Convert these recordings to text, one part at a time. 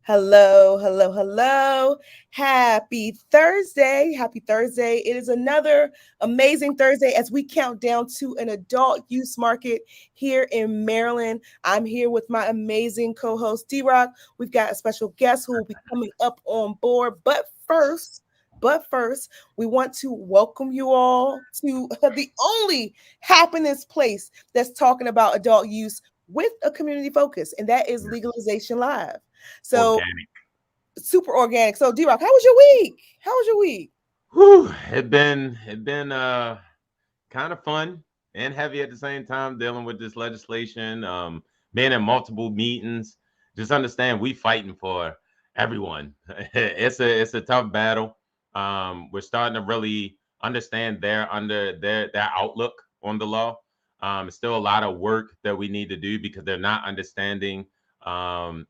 Hello, hello, hello. Happy Thursday. Happy Thursday. It is another amazing Thursday as we count down to an adult use market here in Maryland. I'm here with my amazing co host, D Rock. We've got a special guest who will be coming up on board. But first, we want to welcome you all to the only happiness place that's talking about adult use with a community focus, and that is Legalization Live. So Organic. super organic. So D-Rock, how was your week? How was your week? Whew, it been kind of fun and heavy at the same time dealing with this legislation. Being in multiple meetings. Just understand we fighting for everyone. It's a tough battle. We're starting to really understand their outlook on the law. It's still a lot of work that we need to do because they're not understanding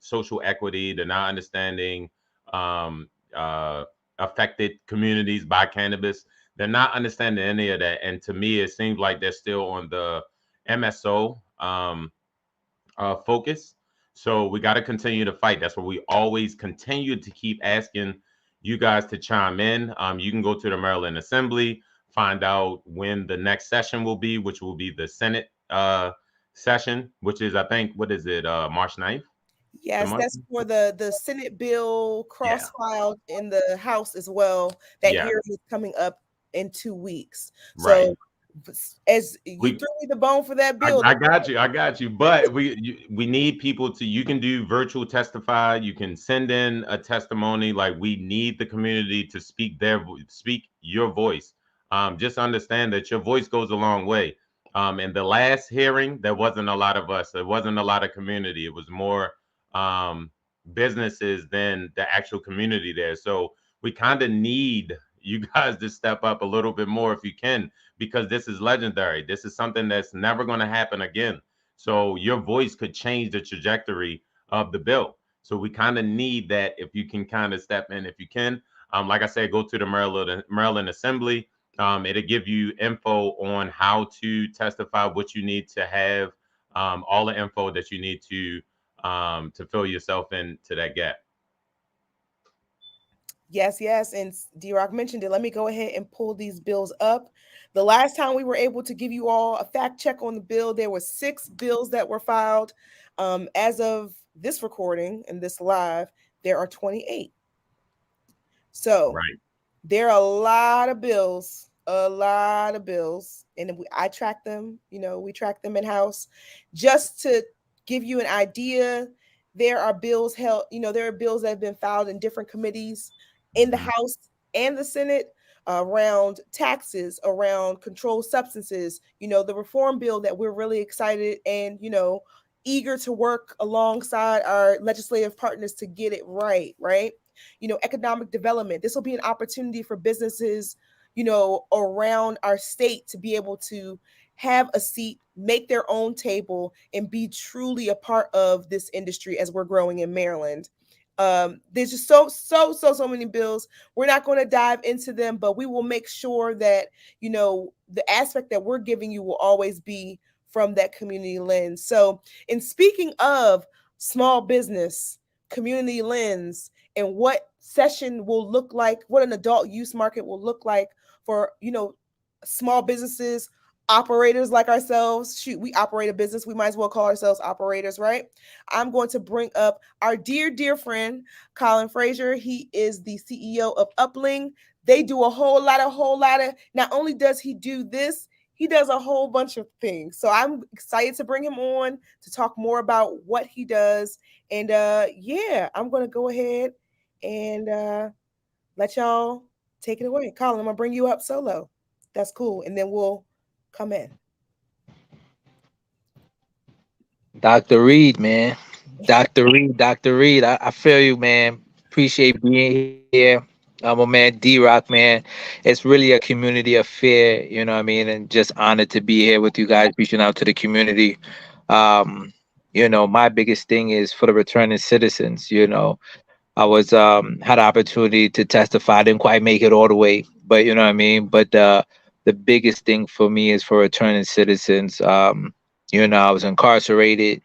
social equity. They're not understanding um, uh, affected communities by cannabis. They're not understanding any of that. And to me, it seems like they're still on the MSO focus. So we got to continue to fight. That's what we always continue to keep asking you guys to chime in. You can go to the Maryland Assembly, find out when the next session will be, which will be the Senate session, which is, I think, what is it, March 9th? The Yes, month? that's for the Senate bill Yeah, cross-filed in the House as well. That yeah, hearing is coming up in 2 weeks. right. So as you We threw me the bone for that I, bill, I got you. I got you. But we need people to. You can do virtual testify. You can send in a testimony. Like we need the community to speak your voice. Just understand that your voice goes a long way. In the last hearing, there wasn't a lot of us. There wasn't a lot of community. It was more um, businesses than the actual community there. So we kind of need you guys to step up a little bit more if you can because this is legendary. This is something that's never going to happen again. So your voice could change the trajectory of the bill. So we kind of need that if you can kind of step in, if you can. Like I said, go to the Maryland Assembly. It'll give you info on how to testify, what you need to have, all the info that you need to fill yourself into that gap. yes, yes. And D-Rock mentioned it. Let me go ahead and pull these bills up. The last time we were able to give you all a fact check on the bill, there were 6 bills that were filed. As of this recording and this live, there are 28. So Right. there are a lot of bills, and I track them. We track them in house just to give you an idea. There are bills held. There are bills that have been filed in different committees in the Mhm. House and the Senate around taxes, around controlled substances. The reform bill that we're really excited and eager to work alongside our legislative partners to get it right. Right. Economic development. This will be an opportunity for businesses, around our state to be able to have a seat, make their own table, and be truly a part of this industry as we're growing in Maryland. There's just so many bills. We're not going to dive into them, but we will make sure that the aspect that we're giving you will always be from that community lens. So, in speaking of small business, community lens, and what session will look like, what an adult use market will look like for small businesses, operators like ourselves. Shoot, we operate a business, we might as well call ourselves operators, right? I'm going to bring up our dear friend Colin Frazier. He is the CEO of Upling. They do a whole lot of not only does he do this, he does a whole bunch of things. So I'm excited to bring him on to talk more about what he does. And yeah, I'm going to go ahead and let y'all take it away. Colin, I'm going to bring you up solo. That's cool. And then we'll come in. Dr. Reed, man. Dr. Reed, I feel you, man. Appreciate being here. I'm a man, D-Rock, man. It's really a community affair, you know what I mean? And just honored to be here with you guys, reaching out to the community. Um, my biggest thing is for the returning citizens, I was had the opportunity to testify. I didn't quite make it all the way, but you know what I mean. But the biggest thing for me is for returning citizens. I was incarcerated,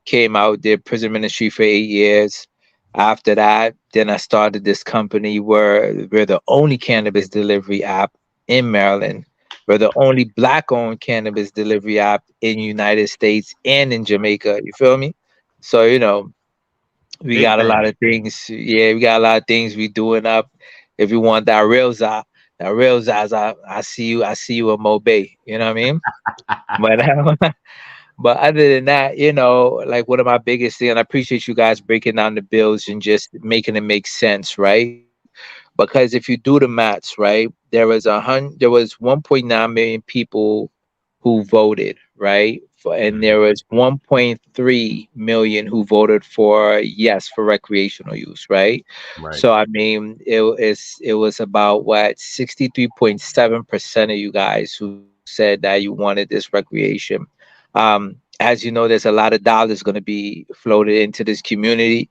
came out, did prison ministry for 8 years. After that, then I started this company where we're the only cannabis delivery app in Maryland. We're the only black owned cannabis delivery app in United States and in Jamaica. You feel me? So, we Big got a lot thing. of things. Yeah, we got a lot of things we doing up. If you want that real I see you. I see you in Mobay. You know what I mean? But but other than that, like one of my biggest things, and I appreciate you guys breaking down the bills and just making it make sense, right? Because if you do the maths, right, there was 1.9 million people who voted, right? And Mhm. there was 1.3 million who voted for yes for recreational use, right? Right. So I mean, it was about what 63.7% of you guys who said that you wanted this recreation. As you know, there's a lot of dollars going to be floated into this community,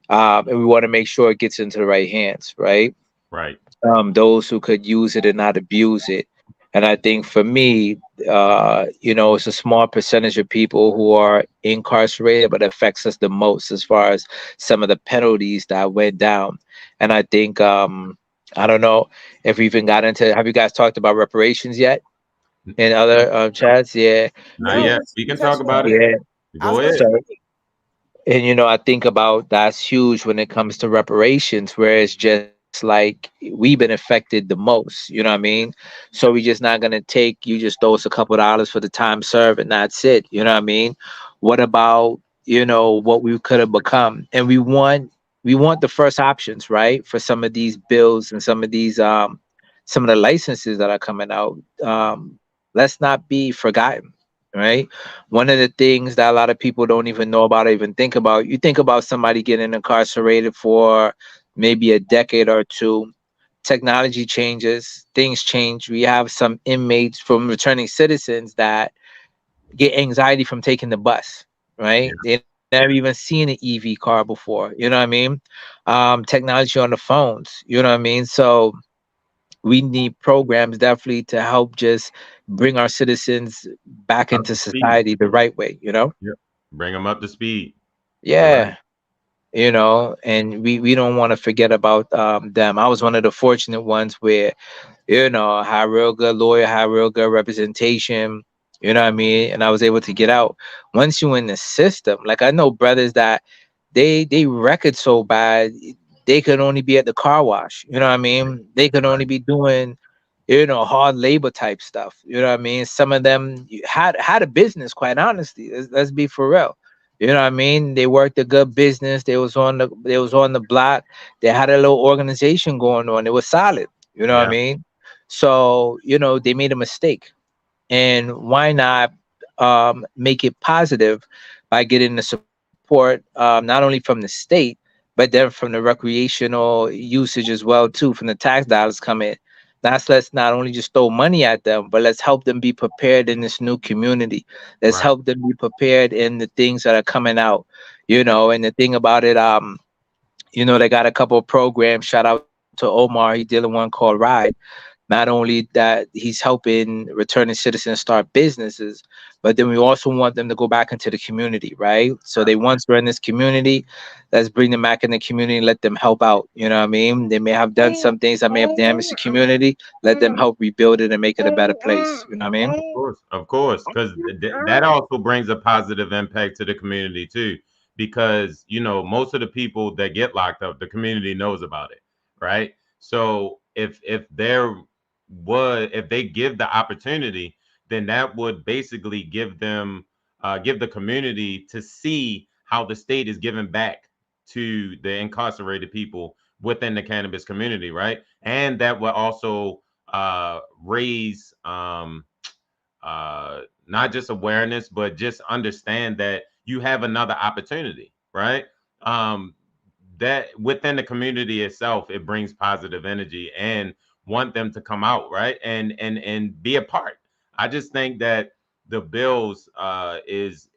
and we want to make sure it gets into the right hands, right? Right. Those who could use it and not abuse it. And I think for me, it's a small percentage of people who are incarcerated, but it affects us the most as far as some of the penalties that went down. And I think, I don't know if we even got into, have you guys talked about reparations yet in other Nope. chats? Yeah. Not No, We, yet. We we can talk touched about on it. it. yeah. I was Go gonna ahead. So, say, and I think about that's huge when it comes to reparations, where it's just like we've been affected the most. You know what I mean? So we just not gonna take you just throw us a couple dollars for the time served and that's it. You know what I mean? What about what we could have become? And we want the first options, right? For some of these bills and some of the licenses that are coming out. Let's not be forgotten, right? One of the things that a lot of people don't even know about or even think about, you think about somebody getting incarcerated for maybe a decade or two. Technology changes, things change. We have some inmates from returning citizens that get anxiety from taking the bus, right? Yeah. They never even seen an EV car before. You know what I mean? Technology on the phones. You know what I mean? So we need programs definitely to help just bring our citizens back Up into to speed. society the right way. Yep. Bring them up to speed. You're right. Yeah, and we don't want to forget about them. I was one of the fortunate ones where I had real good lawyer, had real good representation, you know what I mean? And I was able to get out. Once you in the system, like I know brothers that they record so bad, they could only be at the car wash, you know what I mean? They could only Right. be doing, hard labor type stuff. You know what I mean? Some of them had a business, quite honestly. Let's be for real. You know what I mean? They worked a good business. They was on the block. They had a little organization going on. It was solid. You know what I Yeah. mean? So, they made a mistake. And why not make it positive by getting the support, not only from the state, but then from the recreational usage as well too, from the tax dollars come in. Let's not only just throw money at them, but let's help them be prepared in this new community. Let's Right. help them be prepared in the things that are coming out. And the thing about it, they got a couple of programs. Shout out to Omar. He did one called Ride. Not only that he's helping returning citizens start businesses, but then we also want them to go back into the community, right? So they once were in this community, let's bring them back in the community and let them help out. You know what I mean? They may have done some things that may have damaged the community. Let them help rebuild it and make it a better place. You know what I mean? Of course, because that also brings a positive impact to the community too. Because most of the people that get locked up, the community knows about it, right? So if they give the opportunity, then that would basically give the community to see how the state is giving back to the incarcerated people within the cannabis community, right? And that will also raise not just awareness, but just understand that you have another opportunity, right? Um, that within the community itself, it brings positive energy and want them to come out, right? And be a part. I just think that the bills is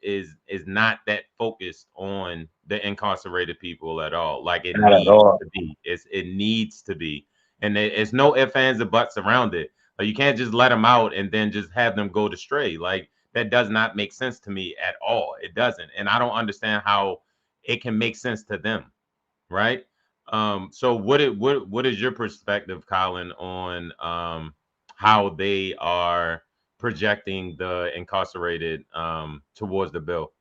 not that focused on the incarcerated people at all. Like it Not at needs all. to be. It needs to be, and it's no ifs, ands, or buts around it. Like you can't just let them out and then just have them go to stray. Like that does not make sense to me at all. It doesn't, and I don't understand how it can make sense to them, right? So what is your perspective, Colin, on how they are projecting the incarcerated towards the bill?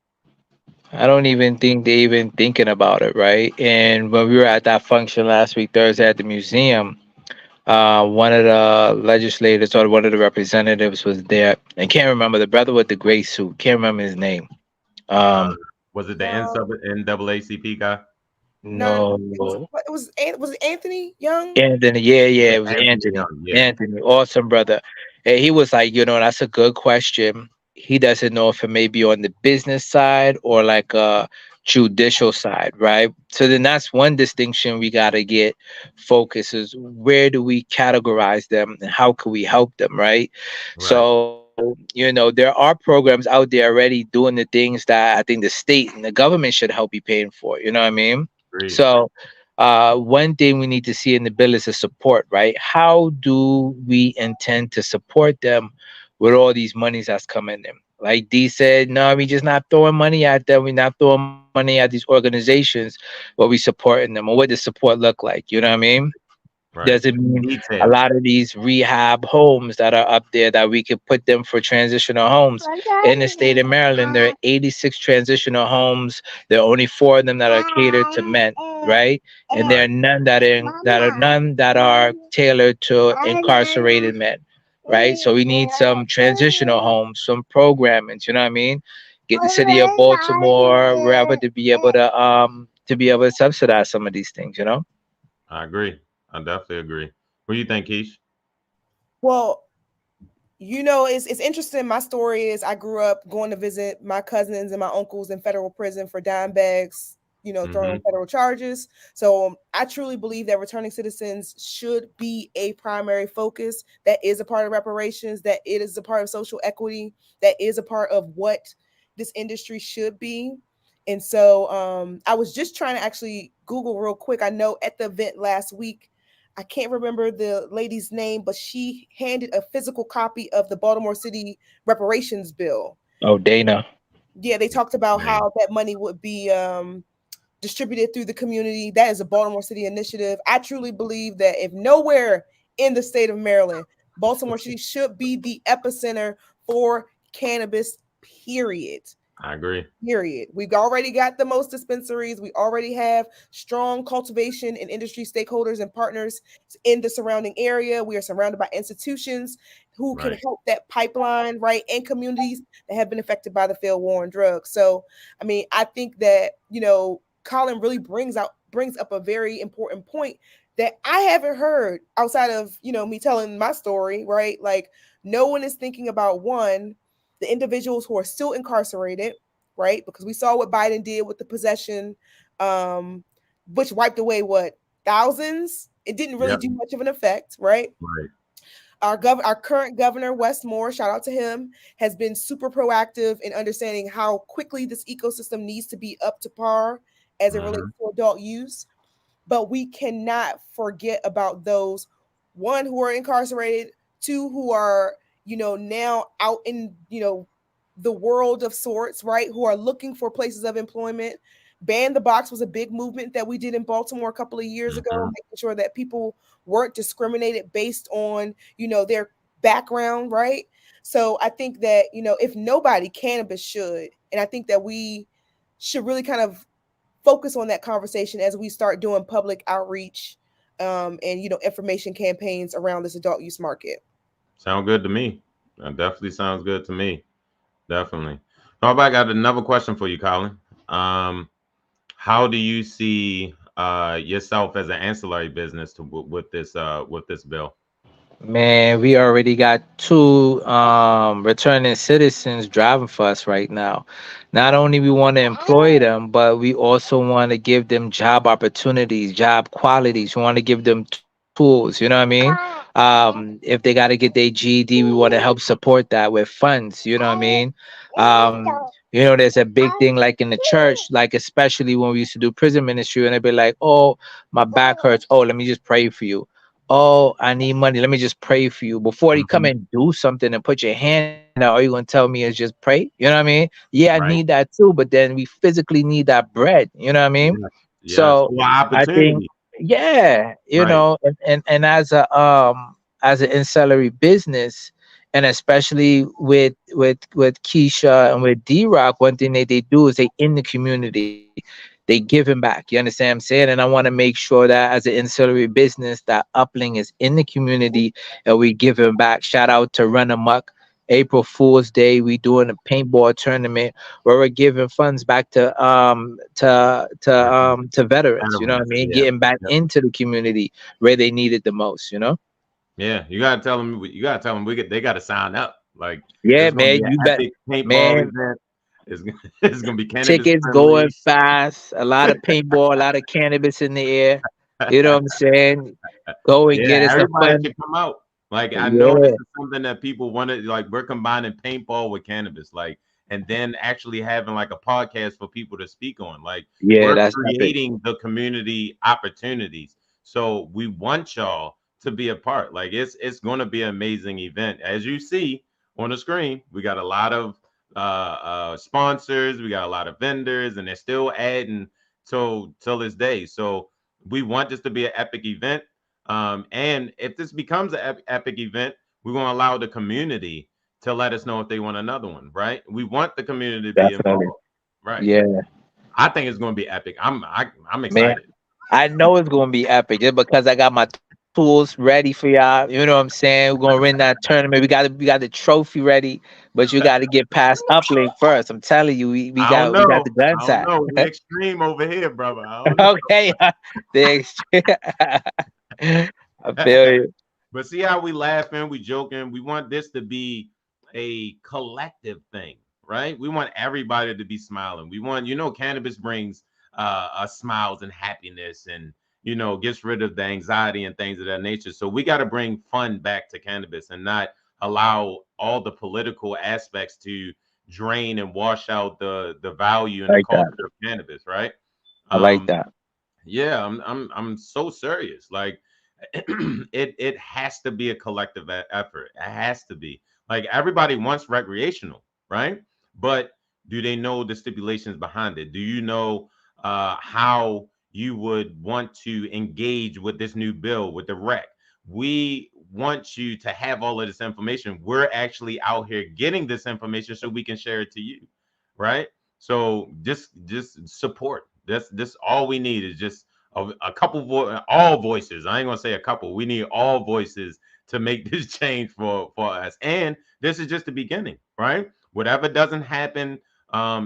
I don't even think they even thinking about it, right? And when we were at that function last week, Thursday at the museum, one of the legislators or one of the representatives was there. I can't remember the brother with the gray suit. Can't remember his name. Uh, Um, was it the Um, NAACP guy? no, no, was it Anthony Young? Anthony, yeah, Yeah, yeah, it was Anthony Anthony. Young. Yeah, Anthony, awesome brother. And he was like, that's a good question. He doesn't know if it may be on the business side or like a judicial side, right? So then that's one distinction we gotta get focused is where do we categorize them and how can we help them, right? right. So, there are programs out there already doing the things that I think the state and the government should help be paying for. You know what I mean? Agreed. So one thing we need to see in the bill is the support, right? How do we intend to support them with all these monies that's coming in? Like D said, no, we just not throwing money at them. We're not throwing money at these organizations, but we supporting them. And what does support look like? You know what I mean? Right. Does it mean a Details. lot of these rehab homes that are up there that we could put them for transitional homes? In the state of Maryland, there are 86 transitional homes. There are only four of them that are catered to men, right? And there Right. are none that are tailored to incarcerated men, right? So we need some transitional homes, some programming. You know what I mean? Get the city of Baltimore, wherever to be able to subsidize some of these things. I agree. I definitely agree. What do you think, Keish? Well, it's interesting. My story is I grew up going to visit my cousins and my uncles in federal prison for dime bags, throwing Mm-hmm. federal charges. So I truly believe that returning citizens should be a primary focus. That is a part of reparations, that it is a part of social equity, that is a part of what this industry should be. And so I was just trying to actually Google real quick. I know at the event last week, I can't remember the lady's name, but she handed a physical copy of the Baltimore City reparations bill. Oh, Dana. Yeah, they talked about Yeah, how that money would be distributed through the community. That is a Baltimore City initiative. I truly believe that if nowhere in the state of Maryland, Baltimore City should be the epicenter for cannabis, period. I agree. Period. We've already got the most dispensaries. We already have strong cultivation and industry stakeholders and partners in the surrounding area. We are surrounded by institutions who can Right. help that pipeline, right, and communities that have been affected by the failed war on drugs. So, I mean, I think that, Colin really brings up a very important point that I haven't heard outside of, me telling my story, right? Like no one is thinking about one, the individuals who are still incarcerated, right? Because we saw what Biden did with the possession, um, which wiped away what thousands. It didn't really Yep. do much of an effect, right? Right. Our current governor Westmore, shout out to him, has been super proactive in understanding how quickly this ecosystem needs to be up to par as it relates Mm-hmm. to adult use. But we cannot forget about those, one, who are incarcerated, two, who are now out in the world of sorts, right, who are looking for places of employment. Ban the box was a big movement that we did in Baltimore a couple of years ago, Mm-hmm. making sure that people weren't discriminated based on their background, right? So I think that if nobody, cannabis should. And I think that we should really kind of focus on that conversation as we start doing public outreach, and information campaigns around this adult use market. Sound good to me. That definitely sounds good to me. Definitely. How about I got another question for you, Colin? How do you see yourself as an ancillary business to with this bill? Man, we already got two returning citizens driving for us right now. Not only we want to employ them, but we also want to give them job opportunities, job qualities. We want to give them tools. You know what I mean? If they got to get their GED, we want to help support that with funds. You know what I mean? Um, there's a big thing like in the church, like especially when we used to do prison ministry, and they'd be like, "Oh, my back hurts. Oh, let me just pray for you. Oh, I need money. Let me just pray for you." Before you come Hmm. and do something and put your hand out, all you gonna tell me is just pray. You know what I mean? Yeah, I need Right. that too, but then we physically need that bread. You know what I mean? Yeah. Yes, So or I think, opportunity. yeah, Right. and as an ancillary business, and especially with Keisha and with D Rock, one thing they do is they in the community, they giving back. You understand what I'm saying? And I want to make sure that as an ancillary business, that Upling is in the community and we giving back. Shout out to Run Amok. April Fool's Day, we doing a paintball tournament where we're giving funds back to veterans, you know what I Veterans. mean? Yeah. Getting back Yep. into the community where they need it the most, you know? Yeah. You gotta tell them. You gotta tell them they gotta sign up. Like Yeah, it's gonna man, be an you bet. epic paintball Man, event. It's it's gonna be cannabis tickets going friendly. fast, a lot of paintball, a lot of cannabis in the air. You know what I'm saying? Go and get Yeah, us a everybody fun. should come out. Like I know this Yeah, is something that people wanted. Like we're combining paintball with cannabis. Like and then actually having like a podcast for people to speak on. Like yeah, we're that's epic. creating the community opportunities. So we want y'all to be a part. Like it's going to be an amazing event. As you see on the screen, we got a lot of sponsors. We got a lot of vendors, and they're still adding till this day. So we want this to be an epic event. And if this becomes an epic event, we're going to allow the community to let us know if they want another one, right? We want the community to be Definitely. involved, right? Yeah, I think it's going to be epic. I'm man. excited. I know it's gonna be epic just because I got my tools ready for y'all. You know what I'm saying? We're gonna win that tournament. We got the trophy ready, but you got to get past uplink first. I'm telling you, we I don't got we got know. the gun I don't tap. know. We extreme over here, brother. I don't Okay, the I know. feel you. But see how we laughing, we joking. We want this to be a collective thing, right? We want everybody to be smiling. We want, cannabis brings us smiles and happiness, and gets rid of the anxiety and things of that nature. So we got to bring fun back to cannabis and not allow all the political aspects to drain and wash out the value and I the like that. culture of cannabis, right? I like Um, that. yeah, I'm so serious. Like it has to be a collective effort. It has to be. Like everybody wants recreational, right? But do they know the stipulations behind it? Do you know how you would want to engage with this new bill with the rec? We want you to have all of this information. We're actually out here getting this information so we can share it to you, right? So just support. That's all we need is just a couple all voices. I ain't gonna say a couple. We need all voices to make this change for us. And this is just the beginning, right? Whatever doesn't happen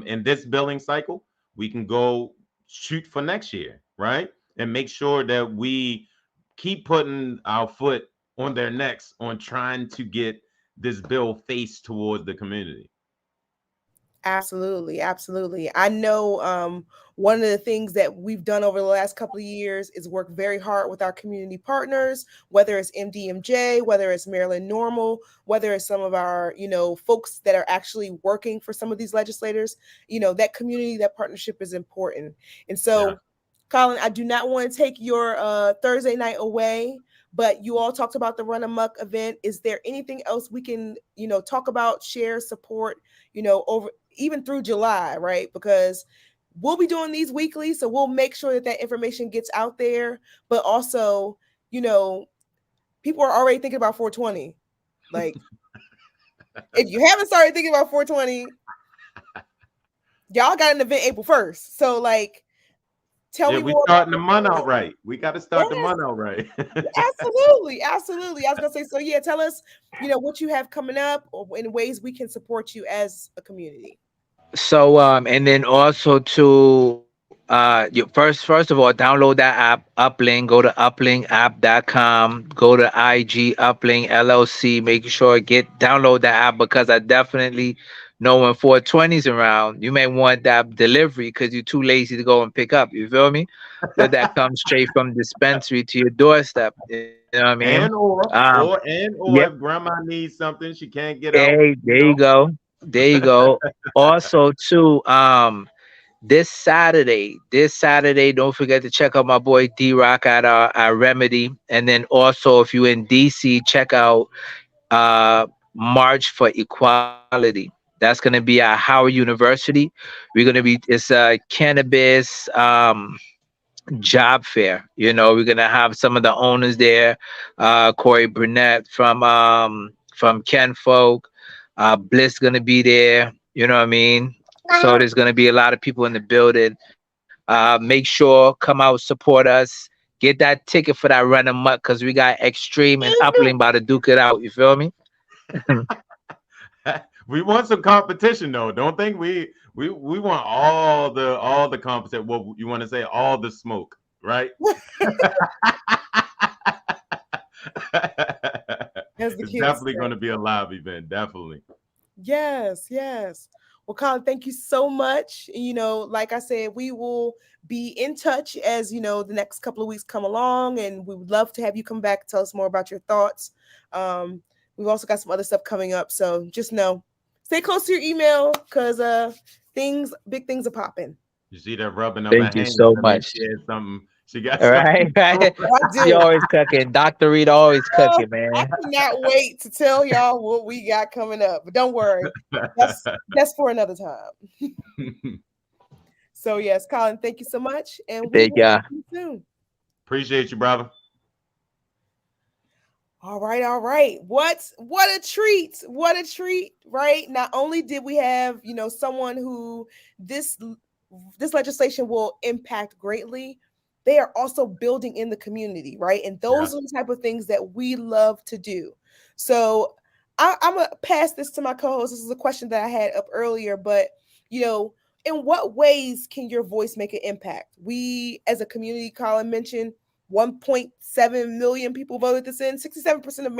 in this billing cycle, we can go shoot for next year, right? And make sure that we keep putting our foot on their necks on trying to get this bill faced towards the community. Absolutely, absolutely. I know one of the things that we've done over the last couple of years is work very hard with our community partners, whether it's MDMJ, whether it's Maryland Normal, whether it's some of our, folks that are actually working for some of these legislators. That community, that partnership is important. And Yeah. so, Colin, I do not want to take your Thursday night away, but you all talked about the Run Amok event. Is there anything else we can, talk about, share, support, over even through July, right? Because we'll be doing these weekly, so we'll make sure that that information gets out there. But also, you know, people are already thinking about 420. Like, if you haven't started thinking about 420, y'all got an event April 1st. So, like, tell Yeah, me we more about starting the month out right. We got to start the yes, month out right. absolutely, absolutely. I was gonna say, so yeah, tell us, what you have coming up or in ways we can support you as a community. So and then also to you first of all download that app uplink, go to uplinkapp.com, go to IG uplink LLC, make sure get download that app because I definitely know when 420's around you may want that delivery because you're too lazy to go and pick up, you feel me? Let that come straight from dispensary to your doorstep, you know what I mean? and or um or and yeah, or if grandma needs something she can't get out, hey, there you go, there you go. Also too, this Saturday, don't forget to check out my boy D Rock at our Remedy. And then also, if you're in DC, check out March for Equality. That's gonna be at Howard University. We're gonna be it's cannabis. job fair. We're gonna have some of the owners there. Corey Burnett from Ken Folk. Bliss gonna be there. You know what I mean? So there's gonna be a lot of people in the building. Make sure come out, support us. Get that ticket for that run amok because we got Extreme and Upling about to duke it out. You feel me? We want some competition though. Don't think we want all the competition. Well, you want to say all the smoke, right? As the It's kids definitely going say. to be a live event. Definitely. Yes, yes. Well, Colin, thank you so much. Like I said, we will be in touch as the next couple of weeks come along, and we would love to have you come back and tell us more about your thoughts. Um, we've also got some other stuff coming up, so just know, stay close to your email because big things are popping. You see that rubbing of her Thank you hands. so That means much. she had something. She got All right, something. right. I She do. always cooking. Dr. Reed always Oh, cooking, I man. cannot wait to tell y'all what we got coming up. But don't worry, that's for another time. So yes, Colin, thank you so much, and we Thank will ya. see you soon. Appreciate you, brother. All right, all right. What a treat. What a treat, right? Not only did we have, someone who this this legislation will impact greatly, they are also building in the community, right? And those Yes. are the type of things that we love to do. So I'm gonna pass this to my co-host. This is a question that I had up earlier, but you know, in what ways can your voice make an impact? We, as a community, Colin mentioned 1.7 million people voted this in. 67% of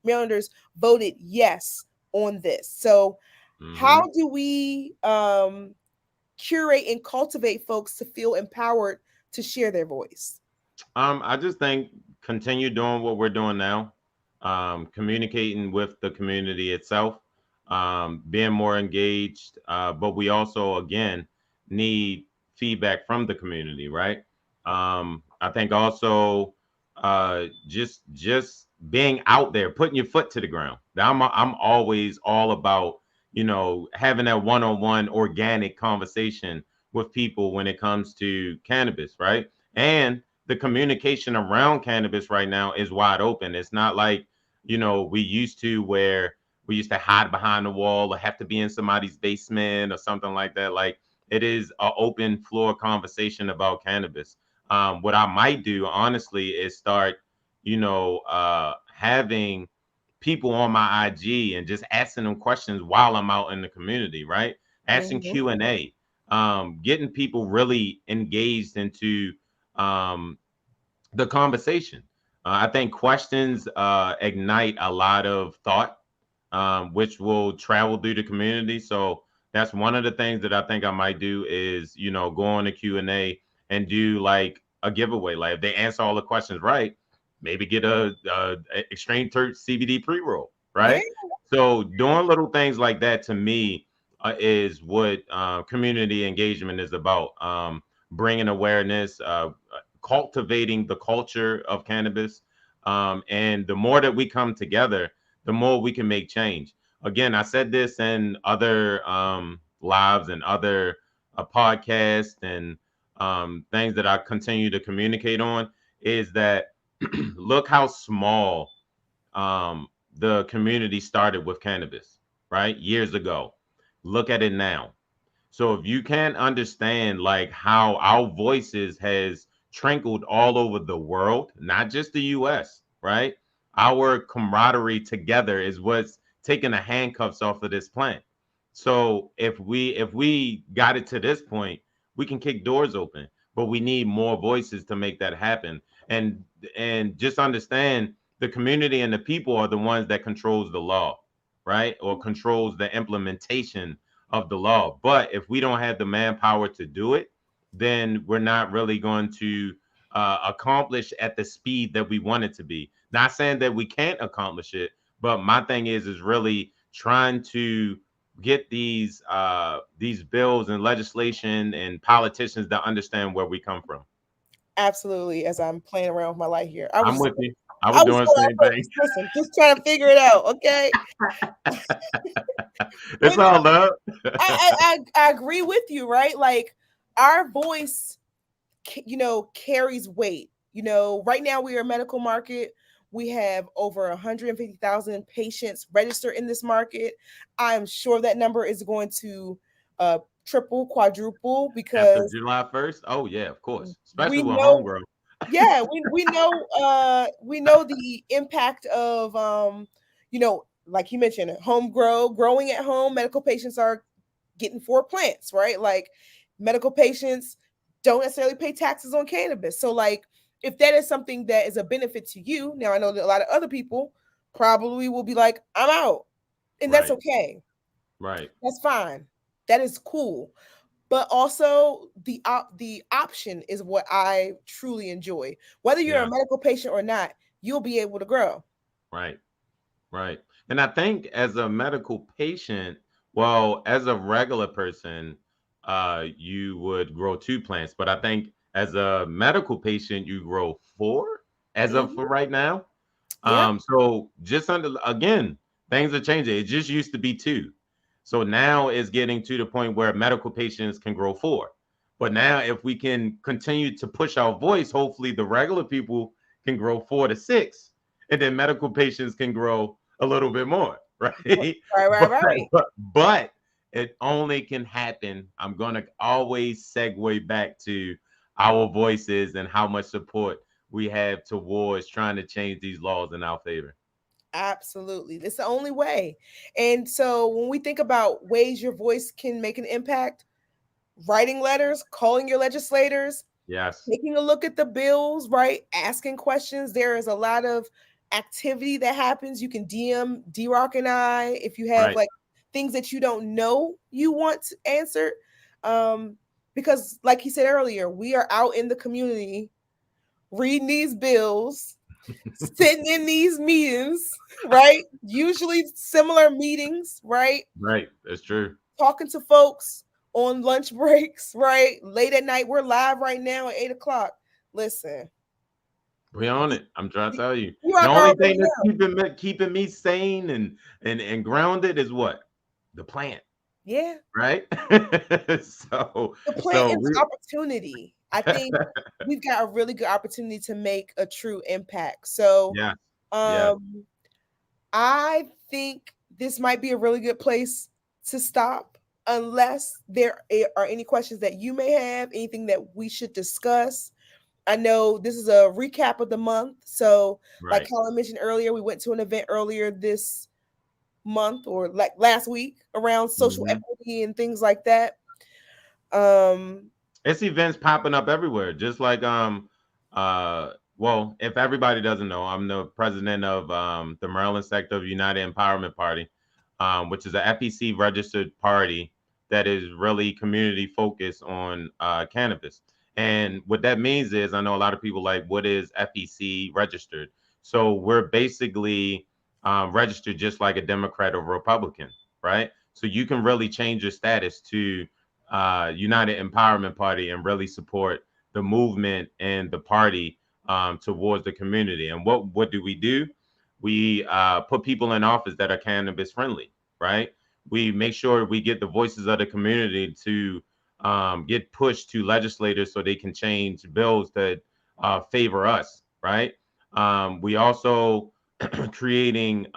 Marylanders voted yes on this. So, how Hmm. do we curate and cultivate folks to feel empowered to share their voice? I just think continue doing what we're doing now, communicating with the community itself, being more engaged. But we also, again, need feedback from the community, right? I think also just being out there, putting your foot to the ground. I'm always all about having that one-on-one organic conversation with people when it comes to cannabis, right? And the communication around cannabis right now is wide open. It's not like, we used to where we used to hide behind the wall or have to be in somebody's basement or something like that. Like it is an open floor conversation about cannabis. What I might do, honestly, is start, having people on my IG and just asking them questions while I'm out in the community, right? Asking Mhm. Q&A, getting people really engaged into um, the conversation. I think questions ignite a lot of thought, which will travel through the community. So that's one of the things that I think I might do is, go on the Q&A and do like a giveaway. Like if they answer all the questions right, maybe get a Extreme Church CBD pre-roll, Yeah. right? So doing little things like that to me is what community engagement is about. Bringing awareness, cultivating the culture of cannabis. And the more that we come together, the more we can make change. Again, I said this in other lives and other podcasts and things that I continue to communicate on is that look how small um, the community started with cannabis, right? Years ago. Look at it now. So if you can't understand like how our voices has trickled all over the world, not just the US, right? Our camaraderie together is what's taking the handcuffs off of this plant. So if we got it to this point, we can kick doors open, but we need more voices to make that happen. And just understand the community and the people are the ones that controls the law, right? Or controls the implementation of the law. But if we don't have the manpower to do it, then we're not really going to accomplish at the speed that we want it to be. Not saying that we can't accomplish it, but my thing is really trying to get these bills and legislation and politicians that understand where we come from. Absolutely. As I'm playing around with my light here, I'm with you. I I was was doing so the on same thing. purpose. Listen, just trying to figure it out. Okay, It's but all love. I agree with you, right? Like our voice carries weight. Right now we are a medical market. We have over 150,000 patients registered in this market. I'm sure that number is going to uh, triple, quadruple, After because July 1st? Oh yeah, of course. Especially we with know, homegrown. yeah, we know the impact of like you mentioned, growing at home. Medical patients are getting four plants, right? Like, medical patients don't necessarily pay taxes on cannabis. So, like, if that is something that is a benefit to you, now I know that a lot of other people probably will be like, I'm out. And that's Right. okay. Right. That's fine. That is cool. But also the option is what I truly enjoy. Whether you're a Yeah. medical patient or not, you'll be able to grow. Right. Right. And I think as a medical patient, well, as a regular person, you would grow two plants. But I think as a medical patient, you grow four as of for Hmm. right now. Yeah. So just under again, things are changing. It just used to be two. So now it's getting to the point where medical patients can grow four. But now if we can continue to push our voice, hopefully the regular people can grow four to six, and then medical patients can grow a little bit more, right? Right, right, but right. but it only can happen. I'm gonna always segue back to our voices and how much support we have towards trying to change these laws in our favor. Absolutely. It's the only way. And so when we think about ways your voice can make an impact, writing letters, calling your legislators, Yes. taking a look at the bills, right? Asking questions. There is a lot of activity that happens. You can DM D Rock and I if you have, Right. like, things that you don't know you want answered. Um, because, like he said earlier, we are out in the community reading these bills, sitting in these meetings, right? Usually similar meetings, right? Right. That's true. Talking to folks on lunch breaks, right? Late at night. We're live right now at 8 o'clock. Listen, We on it. I'm trying to tell you. you The rock only already thing that's know. keeping me sane and grounded is what? The plant, Yeah. right? so The plant so is we opportunity. I think we've got a really good opportunity to make a true impact. So, yeah. Yeah. um, I think this might be a really good place to stop, unless there are any questions that you may have, anything that we should discuss. I know this is a recap of the month. So, like Right. Colin mentioned earlier, we went to an event earlier this month, or like last week, around social Mhm. equity and things like that. Um, It's events popping up everywhere. Just like well, if everybody doesn't know, I'm the president of the Maryland sector of United Empowerment Party, which is a FEC registered party that is really community focused on cannabis. And what that means is, I know a lot of people like, what is FEC registered? So we're basically registered just like a Democrat or Republican, right? So you can really change your status to United Empowerment Party and really support the movement and the party towards the community. And what do? We put people in office that are cannabis friendly, right? We make sure we get the voices of the community to get pushed to legislators so they can change bills that favor us, right? We also creating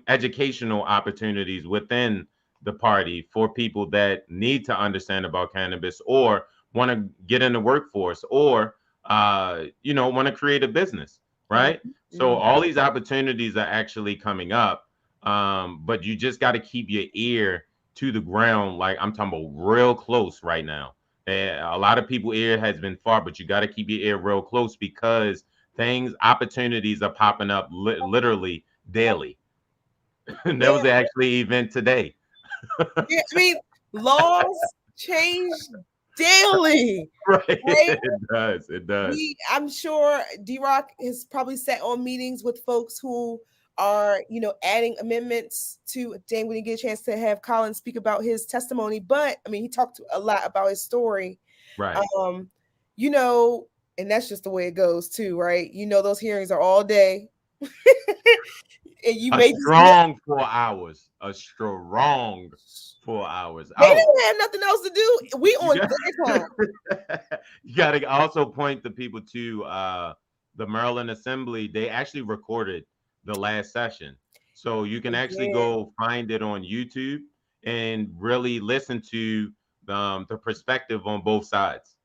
educational opportunities within the party for people that need to understand about cannabis or want to get in the workforce or want to create a business, mhm, right? So mhm. all these opportunities are actually coming up, but you just got to keep your ear to the ground, like I'm talking about real close right now. A lot of people ear has been far, but you got to keep your ear real close because opportunities are popping up literally daily. And there Yeah, was actually an event today. yeah. I mean, laws change daily, Right. right? It does. It does. I'm sure D Rock has probably sat on meetings with folks who are, adding amendments to. Dang, we didn't get a chance to have Colin speak about his testimony, but I mean, he talked a lot about his story. Right. Um, you know, and that's just the way it goes too, right? Those hearings are all day. And you A may just miss. strong 4 hours. A strong 4 hours. They Oh, didn't have nothing else to do. We you on got their time. you got to also point the people to the Maryland Assembly. They actually recorded the last session, so you can They actually did. go find it on YouTube and really listen to the perspective on both sides.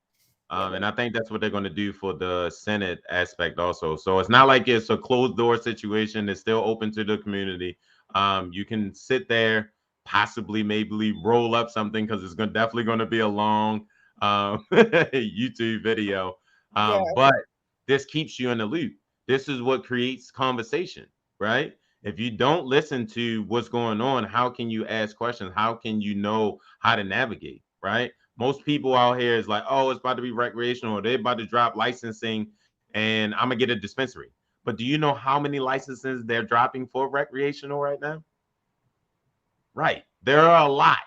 Yeah, And I think that's what they're going to do for the Senate aspect also. So it's not like it's a closed door situation. It's still open to the community. You can sit there, possibly maybe roll up something because it's going definitely going to be a long YouTube video. yeah, But this keeps you in the loop. This is what creates conversation, right? If you don't listen to what's going on, how can you ask questions? How can you know how to navigate, right? Most people out here is like, oh, it's about to be recreational, or they're about to drop licensing, and I'm gonna get a dispensary. But do you know how many licenses they're dropping for recreational right now? Right, there are a lot.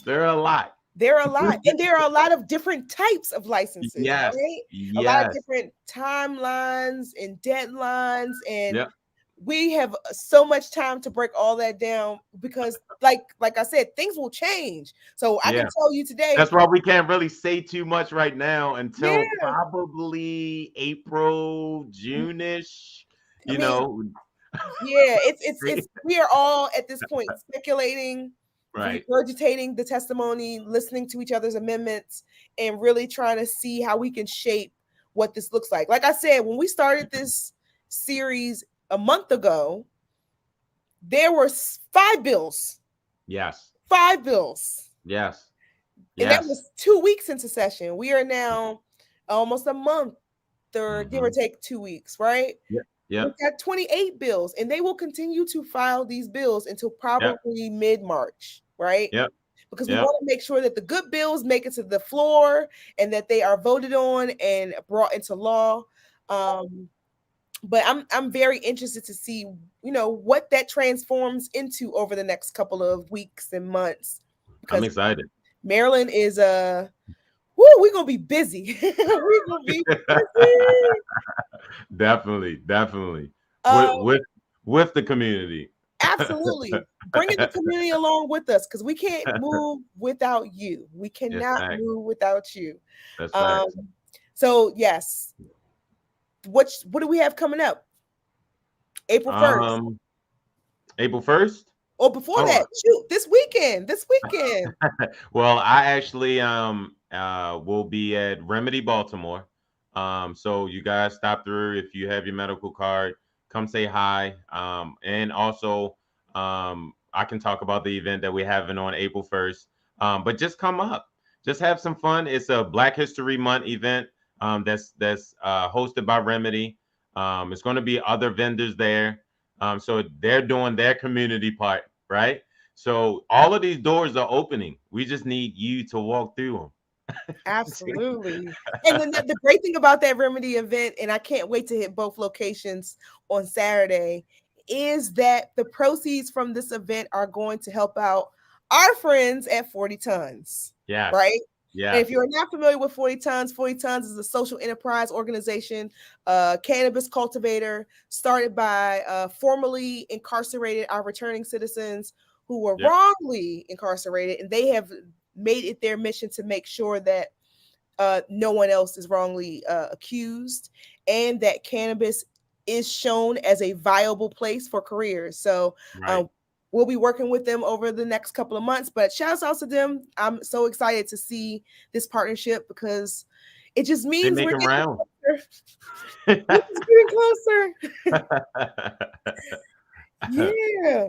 There are a lot. there are a lot, and there are a lot of different types of licenses, Yes, right? A lot of yes, different timelines and deadlines, and yep, we have so much time to break all that down because, like I said, things will change. So I can yeah. tell you today, That's why we can't really say too much right now yeah. until probably April, June-ish. I You mean, know, yeah, it's we are all at this point speculating, right. regurgitating the testimony, listening to each other's amendments, and really trying to see how we can shape what this looks like. Like I said, when we started this series a month ago, there were 5 bills, Yes, 5 bills, yes, and that yes. was 2 weeks into session. We are now almost a month, or give or Mm-hmm. take 2 weeks, right? Yep, We've yep, got 28 bills, and they will continue to file these bills until yep, probably mid March, right? yep, Because we yep. want to make sure that the good bills make it to the floor and that they are voted on and brought into law. Um, but I'm very interested to see, what that transforms into over the next couple of weeks and months, I'm because excited. Maryland is whoo, we're gonna be busy. We're gonna be busy. Definitely, definitely. With Um, with with the community. Absolutely. Bringing the community along with us because we can't move without you. We It's cannot facts. move without you. That's Um, facts. so yes, what do we have coming up? April 1st. Um, April 1st. Or before Oh, that, shoot, this weekend. This weekend. well, I actually will be at Remedy Baltimore. So you guys stop through if you have your medical card, come say hi. And also I can talk about the event that we're having on April 1st. But just come up. Just have some fun. It's a Black History Month event that's hosted by Remedy. It's going to be other vendors there. So they're doing their community part, right? So all of these doors are opening. We just need you to walk through Absolutely. And then the great thing about that Remedy event, and I can't wait to hit both locations on Saturday, is that the proceeds from this event are going to help out our friends at 40 Tons, yes, right? And if yes, you're not familiar with 40 Tons is a social enterprise organization, cannabis cultivator started by formerly incarcerated our returning citizens who were yep, wrongly incarcerated, and they have made it their mission to make sure that no one else is wrongly accused, and that cannabis is shown as a viable place for careers. So right. we'll be working with them over the next couple of months. But shouts out to them. I'm so excited to see this partnership because it just They means we're making getting rounds. closer. We're just getting closer. Yeah.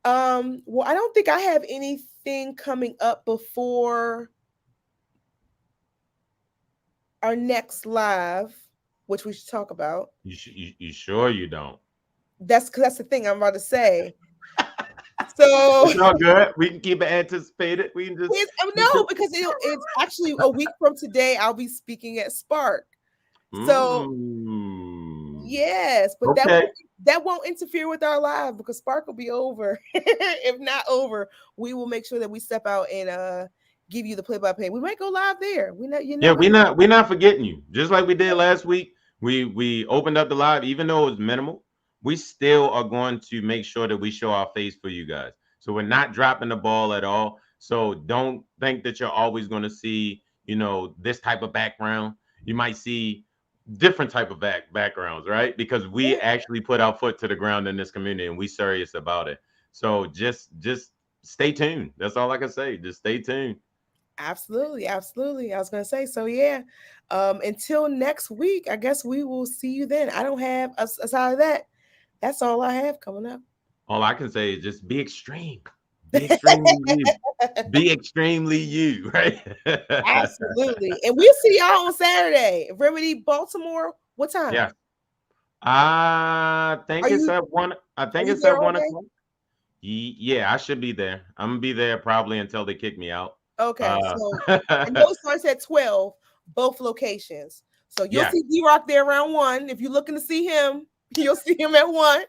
Well, I don't think I have anything coming up before our next live, which we should talk about. You sure you don't? That's the thing I'm about to say. So It's all good. We can keep it anticipated. We can just we no, just because it's actually a week from today. I'll be speaking at Spark. So mm, yes, but okay. that won't interfere with our live because Spark will be over. If not over, we will make sure that we step out and give you the play by play. We might go live there. We know you Yeah, never. we're not forgetting you. Just like we did last week. We opened up the live, even though it was minimal. we still are going to make sure that we show our face for you guys. So we're not dropping the ball at all. So don't think that you're always going to see, this type of background. You might see different type of backgrounds, right? Because we Yeah, actually put our foot to the ground in this community and we serious about it. So just stay tuned. That's all I can say. Just stay tuned. absolutely, absolutely. I was gonna say, so yeah. Until next week, I guess we will see you then. I don't have aside of that, that's all I have coming up. All I can say is just be extreme. Be extremely you. Be extremely you, right? Absolutely. And we'll see y'all on Saturday. Remedy Baltimore. What time? Yeah. I Are think it's you at one. I are think you it's there at all one day? o'clock. Yeah, I should be there. I'm gonna be there probably until they kick me out. Okay, Uh, so I know it starts at 12, both locations. So you'll yeah. see D Rock there around one. If you're looking to see him, you'll see him at one.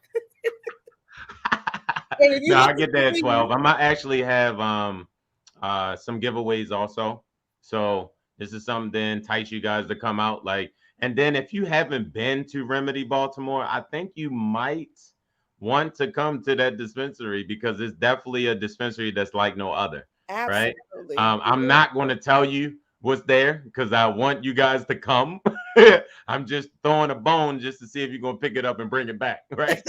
And if No, you're I looking get to there at see 12. I might actually have some giveaways also. So this is something to entice you guys to come out. And then if you haven't been to Remedy Baltimore, I think you might want to come to that dispensary because it's definitely a dispensary that's like no other, right? absolutely. I'm not going to tell you what's there because I want you guys to come. I'm just throwing a bone just to see if you're going to pick it up and bring it back, right?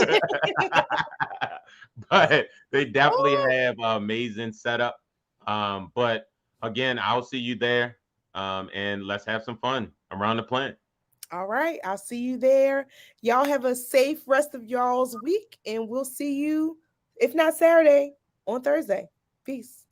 But they definitely Oh, have an amazing setup. But again, I'll see you there. And let's have some fun around the plant. all right. I'll see you there. Y'all have a safe rest of y'all's week, and we'll see you, if not Saturday, on Thursday. Peace.